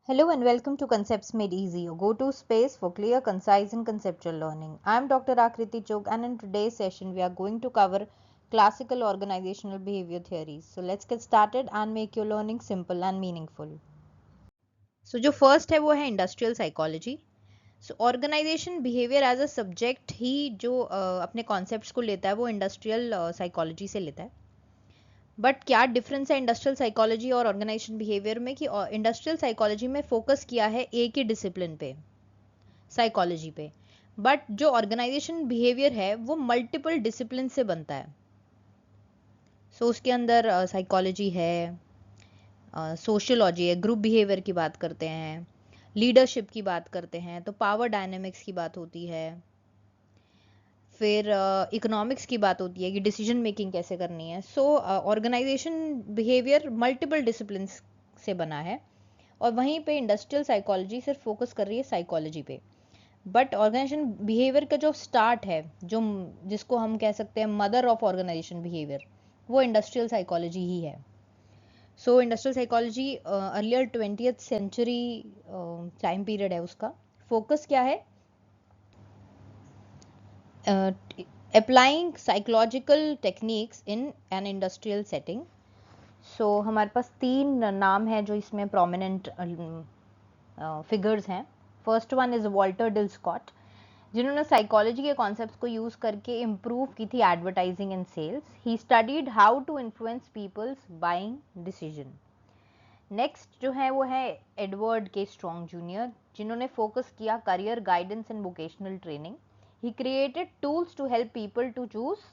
Hello and welcome to Concepts Made Easy, your go-to space for clear, concise and conceptual learning. I am Dr. Akriti Chok and in today's session we are going to cover classical organizational behavior theories. So let's get started and make your learning simple and meaningful. So जो first है वो है industrial psychology. So organization behavior as a subject ही जो अपने concepts को लेता है वो industrial psychology से लेता है. बट क्या डिफरेंस है इंडस्ट्रियल साइकोलॉजी और ऑर्गेनाइजेशन बिहेवियर में कि इंडस्ट्रियल साइकोलॉजी में फोकस किया है एक ही डिसिप्लिन पे, साइकोलॉजी पे, बट जो ऑर्गेनाइजेशन बिहेवियर है वो मल्टीपल डिसिप्लिन से बनता है. उसके अंदर साइकोलॉजी है, सोशियोलॉजी है, ग्रुप बिहेवियर की बात करते हैं, लीडरशिप की बात करते हैं, तो पावर डायनेमिक्स की बात होती है, फिर इकोनॉमिक्स की बात होती है कि डिसीजन मेकिंग कैसे करनी है. ऑर्गेनाइजेशन बिहेवियर मल्टीपल डिसिप्लिन से बना है और वहीं पे इंडस्ट्रियल साइकोलॉजी सिर्फ फोकस कर रही है साइकोलॉजी पे. बट ऑर्गेनाइजेशन बिहेवियर का जो स्टार्ट है, जो जिसको हम कह सकते हैं मदर ऑफ ऑर्गेनाइजेशन बिहेवियर, वो इंडस्ट्रियल साइकोलॉजी ही है. Industrial psychology earlier 20th century time period है. उसका फोकस क्या है? Applying psychological techniques in an industrial setting. हमारे पास तीन नाम हैं जो इसमें प्रोमिनेंट फिगर्स हैं. First one is Walter Dill Scott, जिन्होंने साइकोलॉजी के कॉन्सेप्ट्स को यूज करके इम्प्रूव की थी advertising and sales. He studied how to influence peoples buying decision. Next जो है वो है एडवर्ड के स्ट्रॉन्ग जूनियर, जिन्होंने फोकस किया career guidance and vocational training. He created tools to help people to choose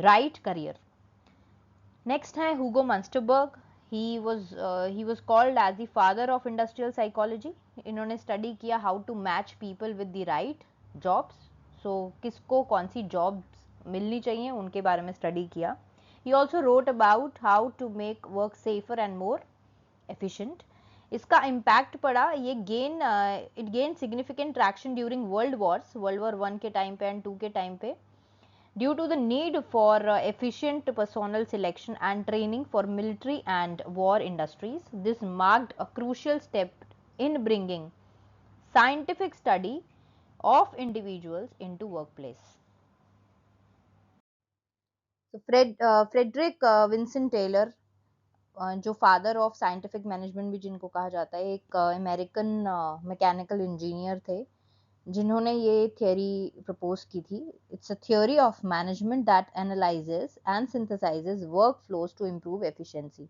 right career. Next है Hugo Munsterberg. He was called as the father of industrial psychology. इन्होंने study किया how to match people with the right jobs. किसको कौन सी jobs मिलनी चाहिए उनके बारे में स्टडी किया. He also wrote about how to make work safer and more efficient. इसका इम्पैक्ट पड़ा, ये it gain significant traction during world wars, world war 1 के टाइम पे एंड 2 के टाइम पे, due to the need for efficient personal selection and training for military and war industries. This marked a crucial step in bringing scientific study of individuals into workplace. Frederick Vincent Taylor, जो father of scientific management भी जिनको कहा जाता है, एक American mechanical engineer थे जिन्होंने ये थियोरी प्रपोज की थी. It's a theory of management that analyses and synthesises work flows to improve efficiency.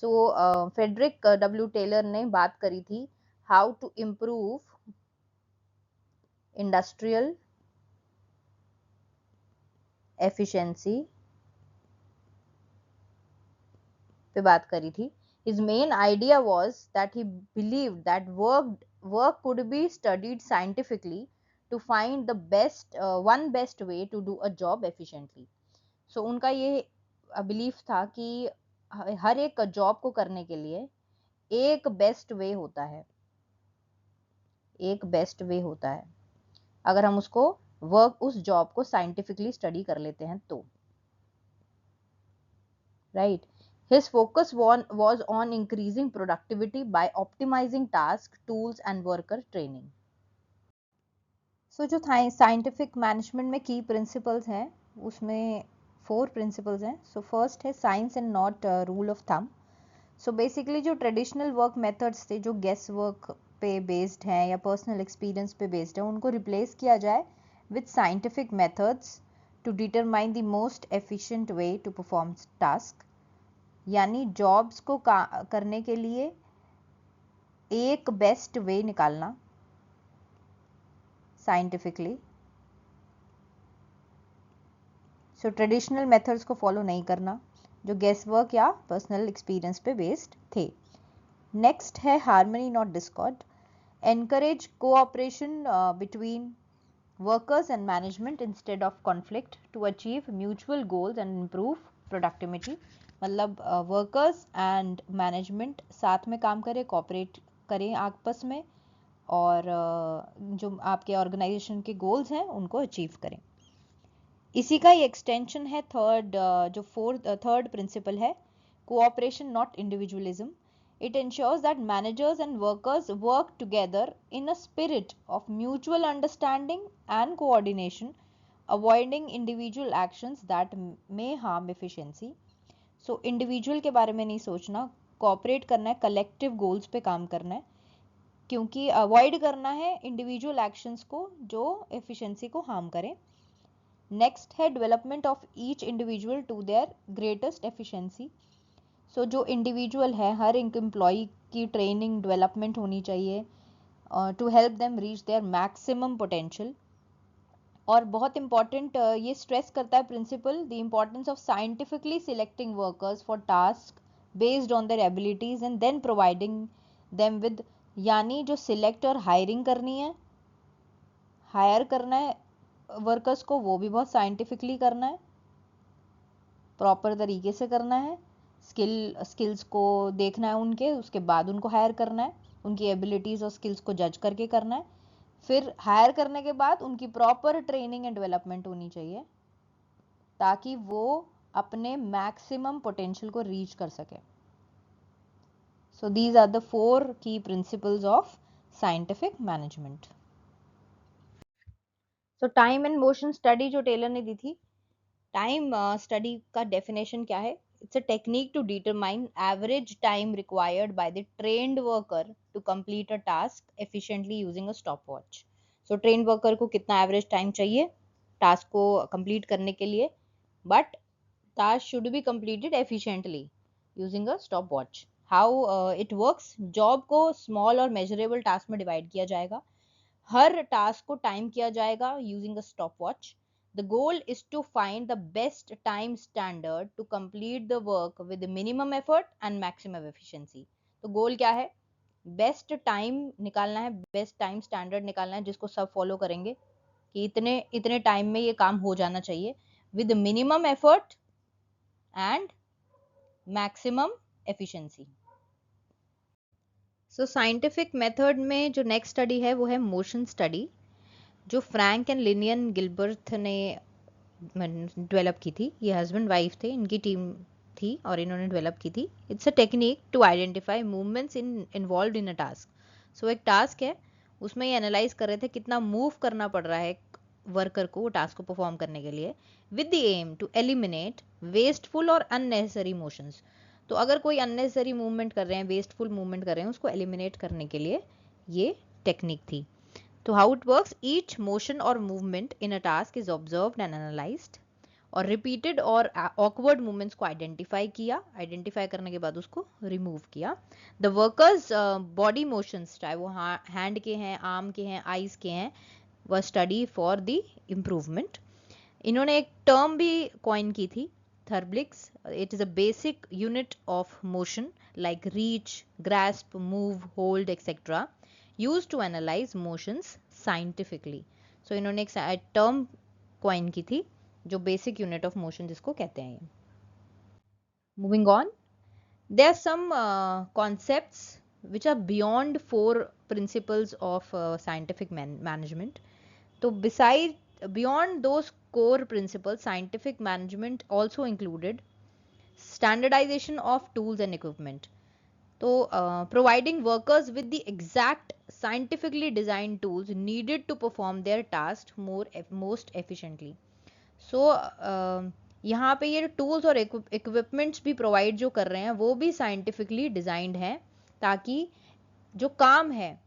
Frederick W Taylor ने बात करी थी how to improve industrial efficiency पे बात करी थी. His main idea was that he believed that work could be studied scientifically to find the best way to do a job efficiently. उनका ये बिलीफ था कि हर एक जॉब को करने के लिए एक बेस्ट वे होता है, अगर हम उस जॉब को साइंटिफिकली स्टडी कर लेते हैं तो. Right. His focus was on increasing productivity by optimizing tasks, tools and worker training. जो साइंटिफिक मैनेजमेंट में की प्रिंसिपल्स हैं उसमें 4 प्रिंसिपल्स हैं. फर्स्ट है science and not rule of thumb. Basically जो ट्रेडिशनल वर्क मेथड्स थे जो गेस वर्क पे बेस्ड हैं या पर्सनल एक्सपीरियंस पे बेस्ड है, उनको रिप्लेस किया जाए with scientific methods to determine the most efficient way to perform task. यानी जॉब्स को करने के लिए एक बेस्ट वे निकालना साइंटिफिकली. ट्रेडिशनल मेथड्स को फॉलो नहीं करना जो गेस वर्क या पर्सनल एक्सपीरियंस पे बेस्ड थे. नेक्स्ट है harmony not discord. Encourage cooperation between workers and management instead of conflict to achieve mutual goals and improve productivity. मतलब वर्कर्स एंड मैनेजमेंट साथ में काम करें, कोऑपरेट करें आपस में और जो आपके ऑर्गेनाइजेशन के गोल्स हैं उनको अचीव करें. इसी का ही एक्सटेंशन है थर्ड प्रिंसिपल है cooperation not individualism. It ensures that managers and workers work together in a spirit of mutual understanding and coordination, avoiding individual actions that may harm efficiency. So individual के बारे में नहीं सोचना, cooperate करना है, collective goals पे काम करना है, क्योंकि अवॉइड करना है इंडिविजुअल एक्शंस को जो एफिशिएंसी को हार्म करें. नेक्स्ट है development of each individual to their greatest efficiency. So जो इंडिविजुअल है, हर एक एम्प्लॉय की ट्रेनिंग डेवलपमेंट होनी चाहिए to help them reach their maximum potential. और बहुत इंपॉर्टेंट ये स्ट्रेस करता है principle the importance of scientifically selecting workers for task based on their abilities and then providing them with, यानी जो सिलेक्ट और हायरिंग करनी है, हायर करना है वर्कर्स को, वो भी बहुत साइंटिफिकली करना है, प्रॉपर तरीके से करना है, स्किल्स को देखना है उनके, उसके बाद उनको हायर करना है, उनकी एबिलिटीज और स्किल्स को जज करके करना है. फिर हायर करने के बाद उनकी प्रॉपर ट्रेनिंग एंड डेवलपमेंट होनी चाहिए ताकि वो अपने मैक्सिमम पोटेंशियल को रीच कर सके. सो दीज आर द 4 की principles of scientific management. So time and motion study जो टेलर ने दी थी, टाइम स्टडी का डेफिनेशन क्या है? It's a technique to determine average time required by the trained worker to complete a task efficiently using a stopwatch. So trained worker को कितना average time चाहिए task को complete करने के लिए, but task should be completed efficiently using a stopwatch. How it works? job को small और measurable task में divide किया जाएगा, हर task को time किया जाएगा using a stopwatch. The goal is to find the best time standard to complete the work with the minimum effort and maximum efficiency. तो goal क्या है? Best time निकालना है, best time standard निकालना है जिसको सब follow करेंगे कि इतने time में ये काम हो जाना चाहिए with minimum effort and maximum efficiency. So scientific method में जो next study है वो है motion study, जो फ्रैंक एंड लिनियन गिलबर्ट ने डेवलप की थी. ये हस्बैंड वाइफ थे, इनकी टीम थी और इन्होंने डेवलप की थी. It's a technique to identify movements involved in a task. So एक टास्क है, उसमें ये एनालाइज कर रहे थे कितना मूव करना पड़ रहा है वर्कर को वो टास्क को परफॉर्म करने के लिए, with the aim to eliminate wasteful और अननेसेसरी मोशंस. तो अगर कोई अननेसेसरी मूवमेंट कर रहे हैं, वेस्टफुल मूवमेंट कर रहे हैं, उसको एलिमिनेट करने के लिए ये टेक्निक थी. तो how it works? Each motion or movement in a task is observed and analyzed, और repeated और awkward movements को identify किया, identify करने के बाद उसको remove किया. The workers body motions, चाहे वो hand के हैं, arm के हैं, eyes के हैं, वह study for the improvement. इन्होंने एक term भी coin की थी, Therblics. It is a basic unit of motion like reach, grasp, move, hold, etc. used to analyze motions scientifically. So इन्होंने एक term coin की थी जो basic unit of motion जिसको कहते हैं. Moving on, there are some concepts which are beyond 4 principles of scientific management. So beyond those core principles, scientific management also included standardization of tools and equipment. तो providing workers with the exact scientifically designed tools needed to perform their task most efficiently. So यहाँ पे ये tools और equipments भी provide जो कर रहे हैं वो भी scientifically designed हैं ताकि जो काम है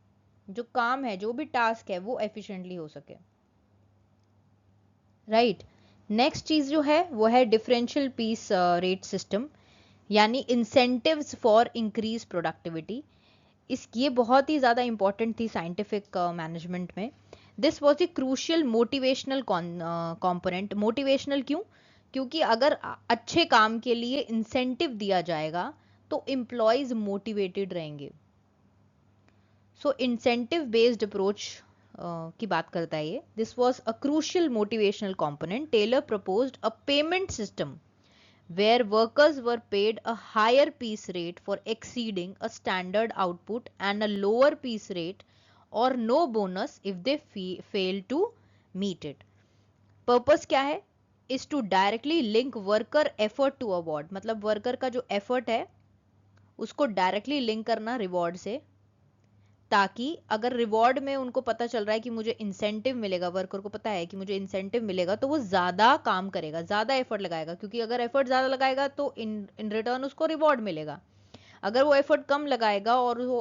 जो भी task है वो efficiently हो सके. Right. Next चीज जो है वो है differential piece rate system, यानी इंसेंटिव्स फॉर इंक्रीज प्रोडक्टिविटी. ये बहुत ही ज़्यादा इंपॉर्टेंट थी साइंटिफिक मैनेजमेंट में. This was a crucial motivational component. Motivational क्यों? क्योंकि अगर अच्छे काम के लिए इंसेंटिव दिया जाएगा तो एम्प्लॉयज मोटिवेटेड रहेंगे. सो इंसेंटिव बेस्ड अप्रोच की बात करता है ये. This was a crucial motivational component. Taylor proposed a payment system where workers were paid a higher piece rate for exceeding a standard output and a lower piece rate or no bonus if they fail to meet it. Purpose क्या है? Is to directly link worker effort to award. मतलब worker का जो effort है उसको directly link करना reward से, ताकि अगर रिवॉर्ड में उनको पता चल रहा है कि मुझे इंसेंटिव मिलेगा, वर्कर को पता है कि मुझे इंसेंटिव मिलेगा, तो वो ज्यादा काम करेगा, ज्यादा एफर्ट लगाएगा, क्योंकि अगर एफर्ट ज्यादा लगाएगा तो इन रिटर्न उसको रिवॉर्ड मिलेगा। अगर वो एफर्ट कम लगाएगा और वो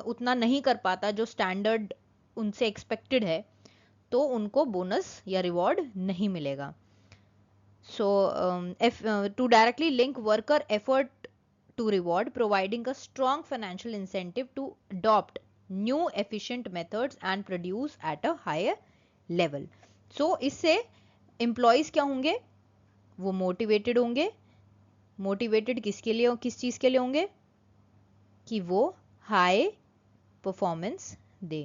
उतना नहीं कर पाता जो स्टैंडर्ड उनसे एक्सपेक्टेड है, तो उनको बोनस या रिवॉर्ड नहीं मिलेगा। So to directly link worker effort to reward, providing a strong financial incentive to adopt new efficient methods and produce at a higher level. So इससे employees क्या होंगे, वो motivated होंगे। motivated किसके लिए, किस चीज के लिए होंगे, कि वो high performance दे।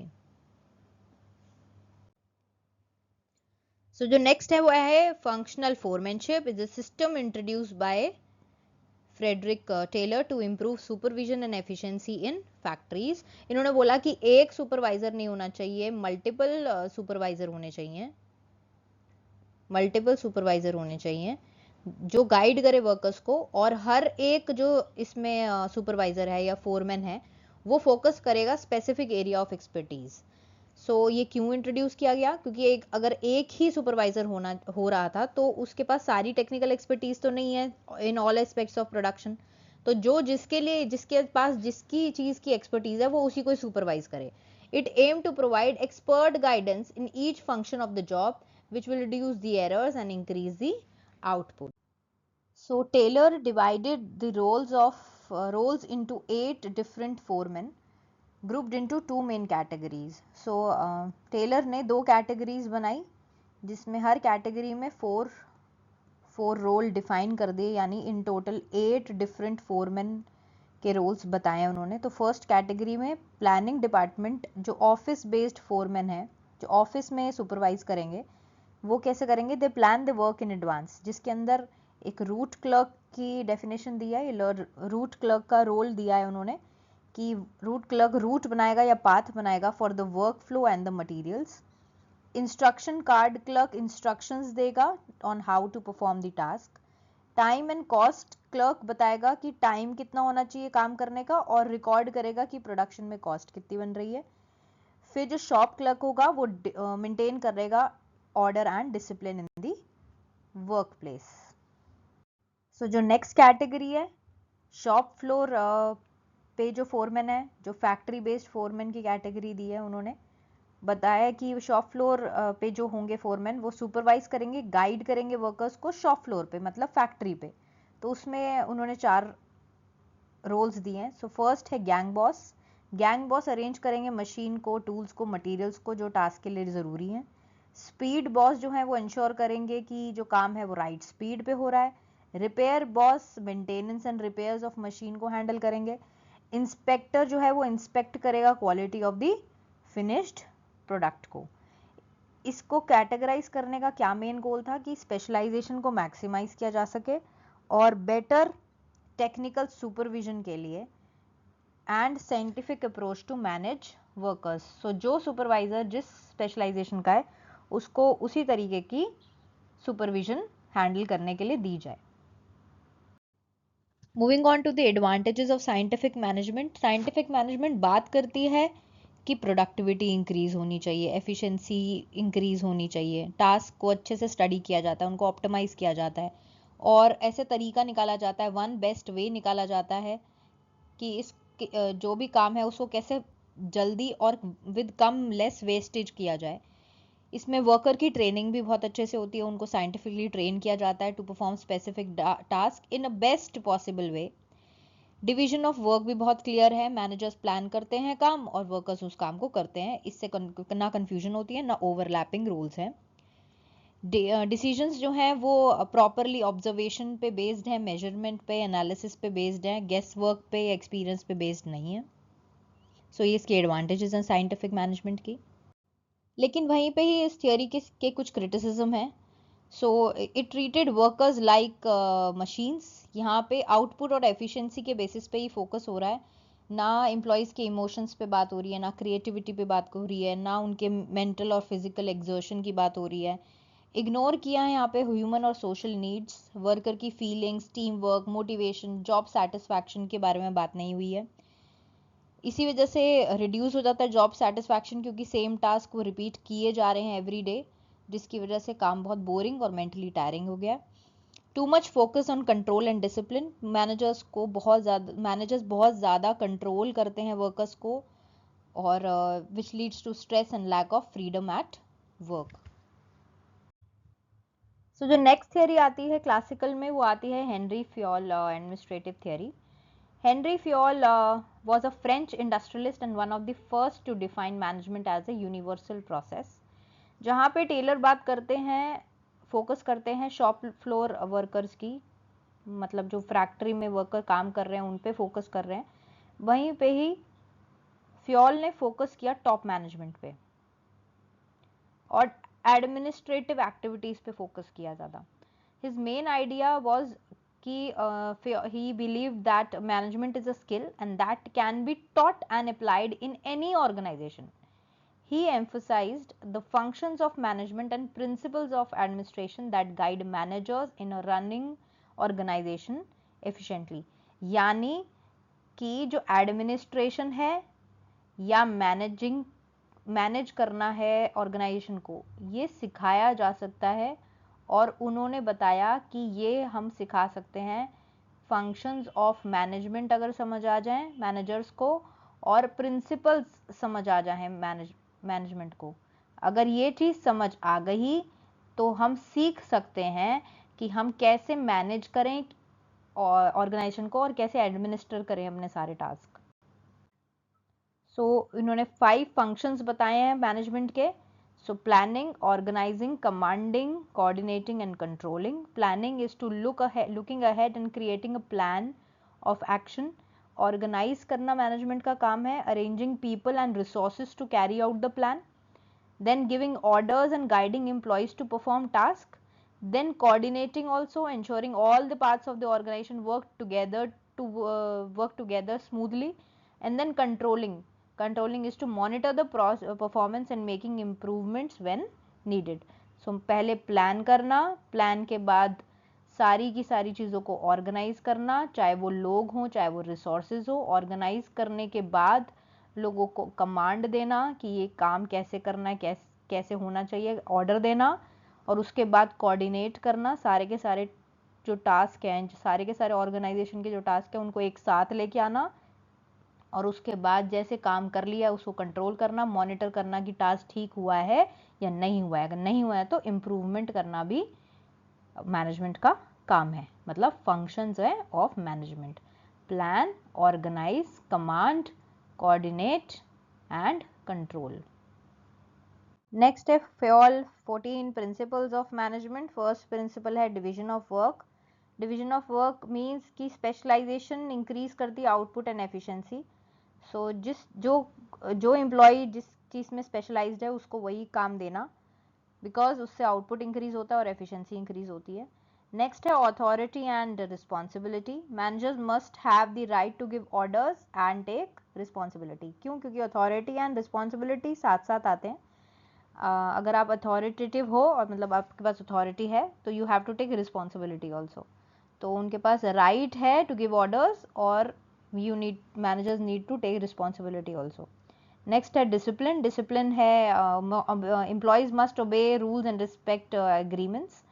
So जो next है वो है functional foremanship, is a system introduced by Frederick Taylor to improve supervision and efficiency in factories. इन्होंने बोला कि एक सुपरवाइजर नहीं होना चाहिए, मल्टीपल सुपरवाइजर होने चाहिए, मल्टीपल सुपरवाइजर होने चाहिए जो गाइड करे वर्कर्स को, और हर एक जो इसमें सुपरवाइजर है या फोरमैन है वो फोकस करेगा स्पेसिफिक एरिया ऑफ एक्सपर्टीज। सो ये क्यों इंट्रोड्यूस किया गया, क्योंकि अगर एक ही सुपरवाइजर हो रहा था तो उसके पास सारी टेक्निकल एक्सपर्टीज तो नहीं है in all aspects of production. तो जिसके पास जिसकी चीज की एक्सपर्टीज है वो उसी को सुपरवाइज करे। It aim to provide expert guidance in each function of the job which will reduce the errors and increase the output. So Taylor divided the roles into 8 different foremen grouped into 2 main categories. So Taylor ने 2 categories बनाई जिसमें हर category में 4 role define कर दिए, यानी in total 8 different foreman के roles बताए उन्होंने। तो फर्स्ट कैटेगरी में प्लानिंग डिपार्टमेंट, जो ऑफिस बेस्ड फोरमैन है, जो ऑफिस में सुपरवाइज करेंगे, वो कैसे करेंगे, दे plan the work in advance, जिसके अंदर एक रूट क्लर्क की डेफिनेशन दिया है, रूट क्लर्क का रोल दिया है उन्होंने कि रूट क्लर्क रूट बनाएगा या पाथ बनाएगा for the work flow and the materials. Instruction card clerk instructions देगा on how to perform the task. Time and cost clerk बताएगा कि टाइम कितना होना चाहिए काम करने का, और रिकॉर्ड करेगा कि प्रोडक्शन में कॉस्ट कितनी बन रही है। फिर जो शॉप क्लर्क होगा वो मेंटेन करेगा order and discipline in the work place. So जो नेक्स्ट कैटेगरी है शॉप फ्लोर पे जो फोरमैन है, जो फैक्ट्री बेस्ड फोरमैन की कैटेगरी दी है उन्होंने, बताया कि शॉप फ्लोर पे जो होंगे फोरमैन वो सुपरवाइज करेंगे, गाइड करेंगे वर्कर्स को शॉप फ्लोर पे, मतलब फैक्ट्री पे। तो उसमें उन्होंने 4 रोल्स दिए हैं। सो फर्स्ट है gang boss. Gang boss arrange करेंगे मशीन को, टूल्स को, मटेरियल्स को जो टास्क के लिए ज़रूरी है। स्पीड बॉस जो है वो इंश्योर करेंगे कि जो काम है वो राइट स्पीड पे हो रहा है। Repair boss maintenance and repairs of machine को हैंडल करेंगे। इंस्पेक्टर जो है वो इंस्पेक्ट करेगा quality of the finished product को। इसको कैटेगराइज करने का क्या मेन गोल था कि स्पेशलाइजेशन को मैक्सिमाइज किया जा सके और बेटर टेक्निकल सुपरविजन के लिए and scientific approach to manage workers. So जो सुपरवाइजर जिस स्पेशलाइजेशन का है उसको उसी तरीके की सुपरविजन हैंडल करने के लिए दी जाए। Moving on to the advantages of scientific management. Scientific management बात करती है कि प्रोडक्टिविटी इंक्रीज होनी चाहिए, एफिशिएंसी इंक्रीज होनी चाहिए, टास्क को अच्छे से स्टडी किया जाता है, उनको ऑप्टिमाइज किया जाता है और ऐसे तरीका निकाला जाता है, वन बेस्ट वे निकाला जाता है कि इस जो भी काम है उसको कैसे जल्दी और विद कम लेस वेस्टेज किया जाए। इसमें वर्कर की ट्रेनिंग भी बहुत अच्छे से होती है, उनको साइंटिफिकली ट्रेन किया जाता है to perform specific task in a best possible way. Division of work भी बहुत क्लियर है, मैनेजर्स प्लान करते हैं काम और वर्कर्स उस काम को करते हैं, इससे ना कंफ्यूजन होती है ना ओवरलैपिंग रोल्स हैं। डिसीजंस जो हैं वो प्रॉपरली ऑब्जर्वेशन पे बेस्ड है, मेजरमेंट पे, एनालिसिस पे बेस्ड है, गेस वर्क पे या एक्सपीरियंस पे बेस्ड नहीं है। सो ये इसके एडवांटेजेस हैं साइंटिफिक मैनेजमेंट की। लेकिन वहीं पे ही इस थियोरी के कुछ क्रिटिसिज्म है। So it treated workers like machines. यहाँ पे आउटपुट और एफिशिएंसी के बेसिस पे ही फोकस हो रहा है, ना एम्प्लॉयज़ के इमोशंस पे बात हो रही है, ना क्रिएटिविटी पे बात हो रही है, ना उनके मेंटल और फिजिकल एग्जर्शन की बात हो रही है। इग्नोर किया है यहाँ पे ह्यूमन और सोशल नीड्स, वर्कर की feelings, team work, motivation, job satisfaction के बारे में बात नहीं हुई है। इसी वजह से रिड्यूस हो जाता है जॉब सेटिस्फैक्शन, क्योंकि सेम टास्क वो रिपीट किए जा रहे हैं एवरी डे, जिसकी वजह से काम बहुत बोरिंग और मेंटली टायरिंग हो गया। Too much focus on control and discipline, managers बहुत ज़्यादा कंट्रोल करते हैं वर्कर्स को, और which leads to stress and lack of freedom at work. So जो नेक्स्ट थियरी आती है क्लासिकल में, वो आती है Henry Fayol administrative theory. Henry Fayol was a French industrialist and one of the first to define management as a universal process। जहाँ पे Taylor बात करते हैं, फोकस करते हैं शॉप फ्लोर वर्कर्स की, मतलब जो फैक्ट्री में वर्कर काम कर रहे हैं उन पे फोकस कर रहे हैं, वहीं पे ही फ्योल ने फोकस किया टॉप मैनेजमेंट पे और एडमिनिस्ट्रेटिव एक्टिविटीज पे फोकस किया ज़्यादा। हिज मेन आइडिया वॉज कि he believed that management is a skill and that can be taught and applied in any organization. He emphasized the functions of management and principles of administration that guide managers in running organization efficiently। यानी कि जो administration है या manage करना है organisation को, ये सिखाया जा सकता है, और उन्होंने बताया कि ये हम सिखा सकते हैं फंक्शंस ऑफ मैनेजमेंट अगर समझ आ जाएं मैनेजर्स को, और प्रिंसिपल्स समझ आ जाएं मैनेजमेंट को। अगर ये चीज़ समझ आ गई तो हम सीख सकते हैं कि हम कैसे मैनेज करें ऑर्गेनाइजेशन को और कैसे एडमिनिस्टर करें अपने सारे टास्क। सो इन्होंने 5 फंक्शंस बताए हैं मैनेजमेंट के। So planning, organizing, commanding, coordinating and controlling. Planning is to looking ahead and creating a plan of action. Organize करना management का काम है, arranging people and resources to carry out the plan. Then giving orders and guiding employees to perform task. Then coordinating, also ensuring all the parts of the organization work together smoothly. And then controlling is to monitor the performance and making improvements when needed। So पहले plan करना, plan के बाद सारी की सारी चीज़ों को organise करना, चाहे वो लोग हों चाहे वो रिसोर्सेज हो। ऑर्गेनाइज करने के बाद लोगों को कमांड देना कि ये काम कैसे करना है, कैसे होना चाहिए, ऑर्डर देना, और उसके बाद कोऑर्डिनेट करना, सारे के सारे जो टास्क हैं, सारे के सारे ऑर्गेनाइजेशन के जो टास्क हैं उनको एक साथ लेके आना, और उसके बाद जैसे काम कर लिया उसको कंट्रोल करना, मॉनिटर करना कि टास्क ठीक हुआ है या नहीं हुआ है। अगर नहीं हुआ है तो इम्प्रूवमेंट करना भी मैनेजमेंट का काम है। मतलब फंक्शंस है of management: plan, organise, command, coordinate and control. Next है Fayol 14 principles of management. First principle है division of work. Division of work means कि स्पेशलाइजेशन इंक्रीज करती है आउटपुट एंड एफिशिएंसी। सो जो एम्प्लॉय जिस चीज़ में स्पेशलाइज्ड है उसको वही काम देना, बिकॉज उससे आउटपुट इंक्रीज होता है और एफिशिएंसी इंक्रीज होती है। नेक्स्ट है authority and responsibility. Managers must have the right to give orders and take responsibility. क्यों? क्योंकि अथॉरिटी एंड रिस्पॉन्सिबिलिटी साथ साथ आते हैं। अगर आप अथॉरिटेटिव हो और मतलब आपके पास अथॉरिटी है तो you have to take responsibility also. तो उनके पास राइट है टू गिव ऑर्डर्स और managers need to take responsibility also. Next है डिसिप्लिन। डिसिप्लिन है employees must obey rules and respect agreements.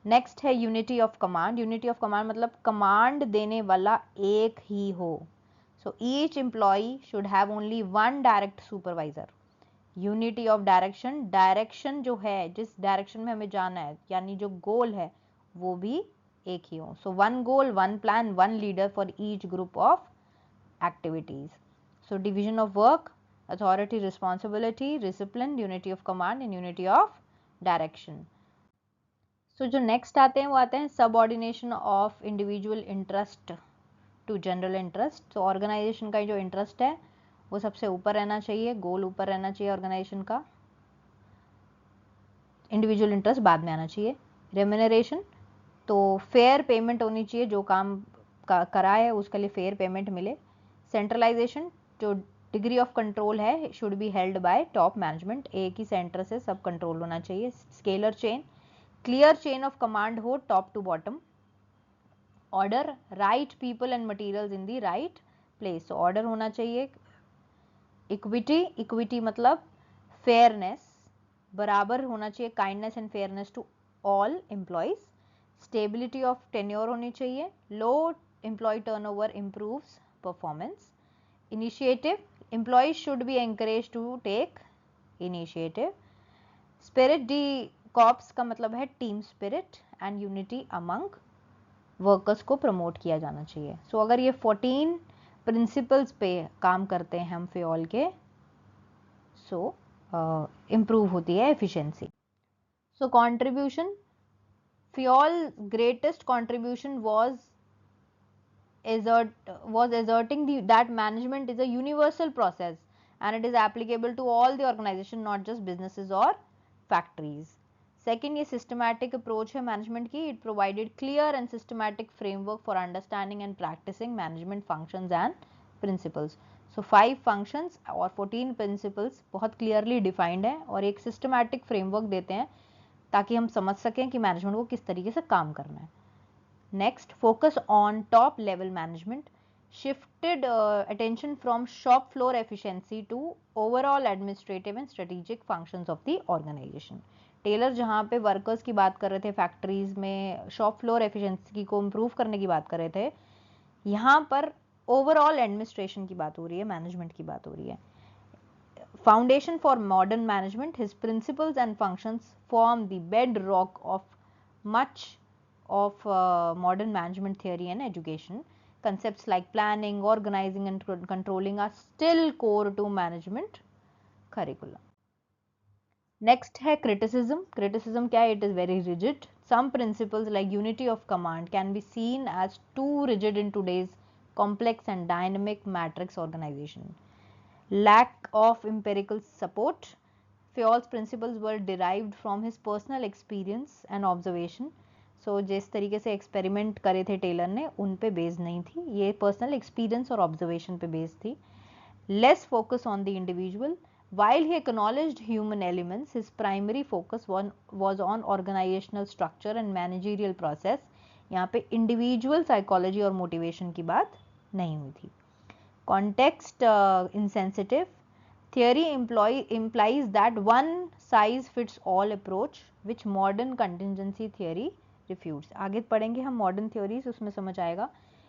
Next है unity of command. Unity of command मतलब command देने वाला एक ही हो। So each employee should have only one direct supervisor. Unity of direction, direction जो है जिस डायरेक्शन में हमें जाना है यानी जो गोल है वो भी एक ही हो। So one goal, one plan, one leader for each group of activities. So division of work, authority, responsibility, discipline, unity of command and unity of direction. So जो नेक्स्ट आते हैं वो आते हैं subordination of individual interest to general interest. तो organisation का जो interest है वो सबसे ऊपर रहना चाहिए, गोल ऊपर रहना चाहिए ऑर्गेनाइजेशन का, इंडिविजुअल इंटरेस्ट बाद में आना चाहिए। रेम्यूनरेशन, तो फेयर पेमेंट होनी चाहिए, जो काम करा है उसके लिए फेयर पेमेंट मिले। सेंट्रलाइजेशन, जो डिग्री ऑफ कंट्रोल है should be held by top management, एक ही सेंटर से सब कंट्रोल होना चाहिए। Scalar chain, clear chain of command हो top to bottom, order, right people and materials in the right place, order होना चाहिए, इक्विटी, इक्विटी मतलब फेयरनेस, बराबर होना चाहिए, kindness and fairness to all employees, stability of tenure होनी चाहिए, low employee turnover improves performance, initiative, employees should be encourage to take initiative, spirit, de corps का मतलब है team spirit and unity among workers को promote किया जाना चाहिए। सो अगर ये 14 प्रिंसिपल्स पे काम करते हैं हम फियोल के, सो इम्प्रूव होती है efficiency. So contribution, Fayol greatest contribution was asserting that management is a universal process and it is applicable to all the organization, not just businesses or factories. Second, ये systematic approach है management की, it provided clear and systematic framework for understanding and practicing management functions and principles. So 5 functions और 14 principles बहुत clearly defined है और एक systematic framework देते हैं ताकि हम समझ सकें कि मैनेजमेंट को किस तरीके से काम करना है। Next, focus on top level management, shifted attention from shop floor efficiency to overall administrative and strategic functions of the organization. Taylor जहाँ पे वर्कर्स की बात कर रहे थे फैक्ट्रीज में, शॉप फ्लोर एफिशिएंसी को इम्प्रूव करने की बात कर रहे थे, यहाँ पर ओवरऑल एडमिनिस्ट्रेशन की बात हो रही है, मैनेजमेंट की बात हो रही है। Foundation for modern management, his principles and functions form the bedrock of much of modern management theory and education. Concepts like planning, organizing and controlling are still core to management curriculum. Next है criticism. Criticism क्या है? It is very rigid. Some principles like unity of command can be seen as too rigid in today's complex and dynamic matrix organization. Lack of empirical support. Fayol's principles were derived from his personal experience and observation. So जिस तरीके से experiment करे थे Taylor ने, उन पे based नहीं थी, ये पर्सनल एक्सपीरियंस और ऑब्जर्वेशन पे बेस्ड थी. Less focus on the individual. While he acknowledged human elements, his primary focus was on organizational structure and managerial process. यहाँ पे individual psychology और motivation की बात नहीं हुई थी. Context insensitive. Theory implies that one size fits all approach, which modern contingency theory refutes. आगे पढ़ेंगे हम modern theories, उसमें समझ आएगा.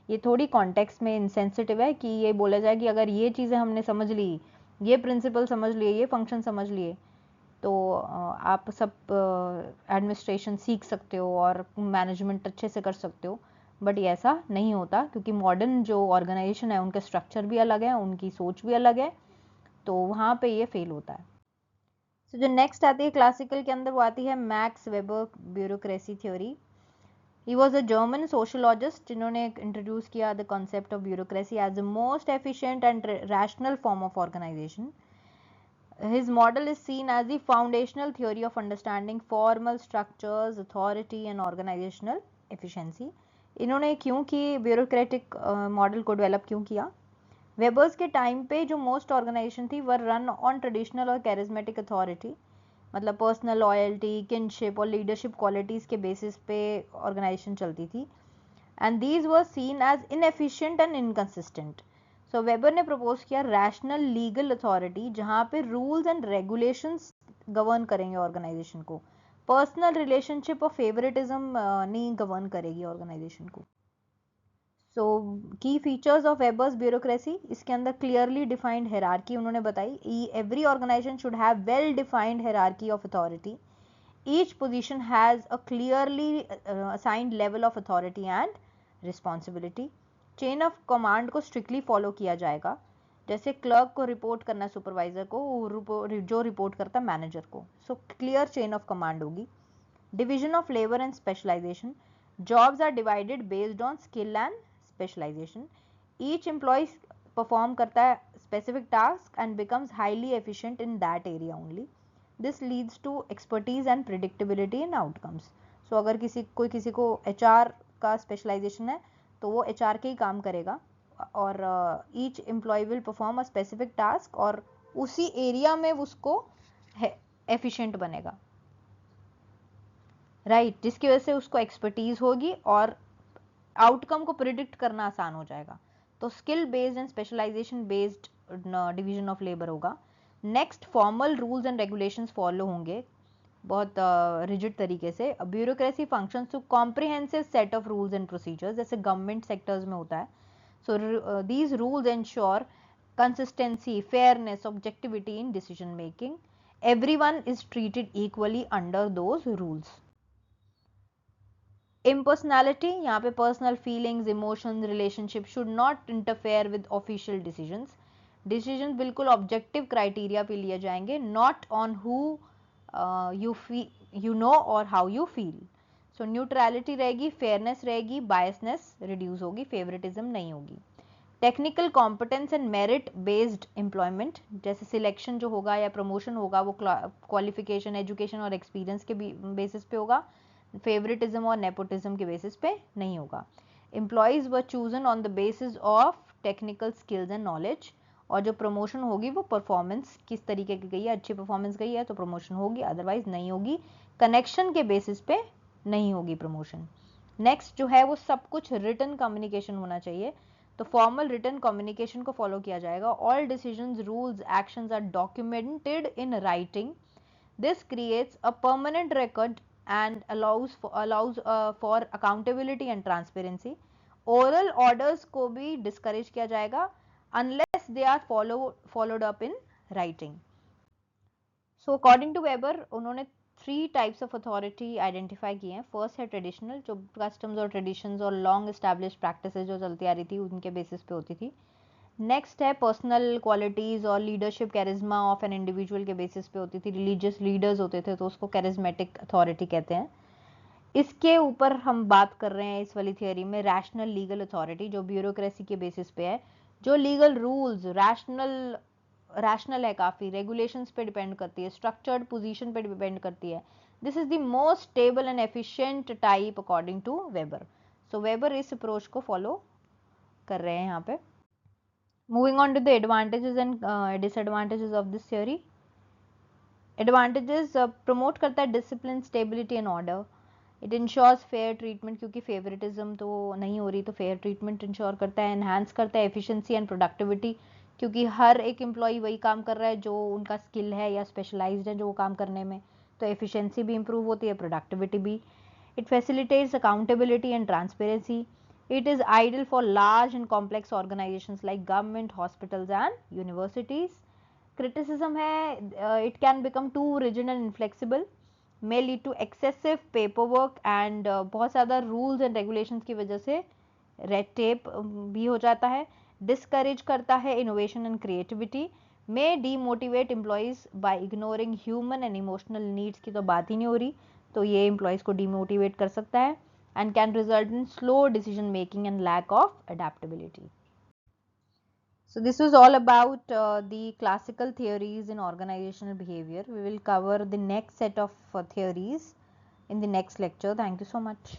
ये थोड़ी कॉन्टेक्स्ट में इंसेंसिटिव है कि ये बोला जाए कि अगर ये चीज़ें हमने समझ ली, ये प्रिंसिपल समझ लिए, ये फंक्शन समझ लिए, तो आप सब एडमिनिस्ट्रेशन सीख सकते हो और मैनेजमेंट अच्छे से कर सकते हो. बट ये ऐसा नहीं होता, क्योंकि मॉडर्न जो ऑर्गेनाइजेशन है उनके स्ट्रक्चर भी अलग है, उनकी सोच भी अलग है, तो वहाँ पे ये फेल होता है. सो जो नेक्स्ट आती है क्लासिकल के अंदर, वो आती है max weber bureaucracy theory. He was a German sociologist जिन्होंने इंट्रोड्यूस किया the concept of bureaucracy as the most efficient and rational form of organization. His model is seen as the foundational theory of understanding formal structures, authority and organizational efficiency. इन्होंने क्यों की bureaucratic model को develop क्यों किया? Weber's के time पे जो most organisation थी वर रन ऑन ट्रेडिशनल और कैरिज्मेटिक अथॉरिटी, मतलब पर्सनल लॉयल्टी, किनशिप और लीडरशिप क्वालिटीज़ के बेसिस पे ऑर्गेनाइजेशन चलती थी. And these were seen as inefficient and inconsistent. So Weber ने प्रपोज किया रैशनल लीगल अथॉरिटी, जहाँ पे रूल्स एंड रेगुलेशंस गवर्न करेंगे ऑर्गेनाइजेशन को. पर्सनल रिलेशनशिप और फेवरेटिज्म नहीं गवर्न करेगी ऑर्गेनाइजेशन को. सो की फीचर्स ऑफ वेबर्स ब्यूरोक्रेसी, इसके अंदर क्लियरली डिफाइंड हेरारकी उन्होंने बताई. Every organisation should have well defined hierarchy of authority. Each position has a clearly assigned level of authority and responsibility. Chain of command को strictly follow किया जाएगा. जैसे clerk को report करना सुपरवाइजर को, जो रिपोर्ट करता मैनेजर को. So clear chain of command होगी. Division of labour and specialization. Jobs are divided based on skill and specialization. Each employee perform करता है specific task and becomes highly efficient in that area only. This leads to expertise and predictability in outcomes. So अगर कोई किसी को HR का specialization है, तो वो HR के ही काम करेगा और each employee will perform a specific task और उसी area में उसको efficient बनेगा. राइट, जिसकी वजह से उसको एक्सपर्टीज होगी और आउटकम को प्रिडिक्ट करना आसान हो जाएगा। तो skill based and specialization based division of labour होगा। Next, formal rules and regulations follow होंगे बहुत रिजिड तरीके से। Bureaucracy functions to comprehensive set of rules and procedures, जैसे गवर्नमेंट सेक्टर्स में होता है। So these rules ensure consistency, fairness, objectivity in decision making. Everyone is treated equally under those rules. Impersonality, यहाँ पे personal feelings, emotions, relationship should not interfere with official decisions. Decisions बिल्कुल objective criteria पे लिए जाएंगे, not on who you know or how you feel. So neutrality रहेगी, fairness रहेगी, biasness reduce होगी, favoritism नहीं होगी. Technical competence and merit based employment, जैसे सिलेक्शन जो होगा या प्रमोशन होगा वो क्वालिफिकेशन, एजुकेशन और एक्सपीरियंस के बेसिस पे होगा, फेवरेटिज्म और नेपोटिज्म के बेसिस पे नहीं होगा. Employees were chosen on the basis of technical skills and knowledge, और जो प्रमोशन होगी वो परफॉर्मेंस किस तरीके की गई है, अच्छी परफॉर्मेंस गई है तो प्रमोशन होगी, अदरवाइज नहीं होगी. कनेक्शन के बेसिस पे नहीं होगी प्रमोशन. नेक्स्ट जो है वो सब कुछ रिटन कम्युनिकेशन होना चाहिए, तो फॉर्मल रिटन कम्युनिकेशन को फॉलो किया जाएगा. All decisions, rules, actions are documented in writing. This creates a permanent record and allows for accountability and transparency. Oral orders को भी डिस्करेज किया जाएगा unless they are followed up in writing. So according to Weber, उन्होंने 3 types of authority identify किए हैं. First है traditional, जो customs और ट्रेडिशंस और लॉन्ग एस्टैब्लिश प्रैक्टिसेस जो चलती आ रही थी उनके बेसिस पे होती थी. नेक्स्ट है पर्सनल क्वालिटीज और leadership charisma of an individual के बेसिस पे होती थी. रिलीजियस लीडर्स होते थे तो उसको कैरिज्मेटिक अथॉरिटी कहते हैं. इसके ऊपर हम बात कर रहे हैं इस वाली थियोरी में रैशनल लीगल अथॉरिटी, जो ब्यूरोक्रेसी के बेसिस पे है, जो लीगल रूल्स रैशनल है, काफ़ी रेगुलेशंस पे डिपेंड करती है, स्ट्रक्चर्ड पोजीशन पे डिपेंड करती है. This is the most stable and efficient type according to Weber. So Weber इस अप्रोच को फॉलो कर रहे हैं यहाँ पे. Moving on to the advantages and disadvantages of this theory. Advantages, promote करता है discipline, stability and order. It ensures fair treatment, क्योंकि फेवरेटिज्म तो नहीं हो रही तो फेयर ट्रीटमेंट इंश्योर करता है. एनहांस करता है एफिशिएंसी एंड प्रोडक्टिविटी, क्योंकि हर एक एम्प्लॉय वही काम कर रहा है जो उनका स्किल है या स्पेशलाइज्ड है जो वो काम करने में, तो एफिशिएंसी भी इंप्रूव होती है, प्रोडक्टिविटी भी. It facilitates accountability and transparency. It is ideal for large and complex organisations like government, hospitals and universities. Criticism है, it can become too rigid and inflexible, may lead to excessive paperwork and बहुत ज़्यादा rules and regulations की वजह से red tape भी हो जाता है. discourage करता है innovation and creativity, may demotivate employees by ignoring human and emotional needs की तो बात ही नहीं हो रही, तो ये employees को demotivate कर सकता है and can result in slow decision making and lack of adaptability. So this was all about the classical theories in organizational behavior. We will cover the next set of theories in the next lecture. Thank you so much.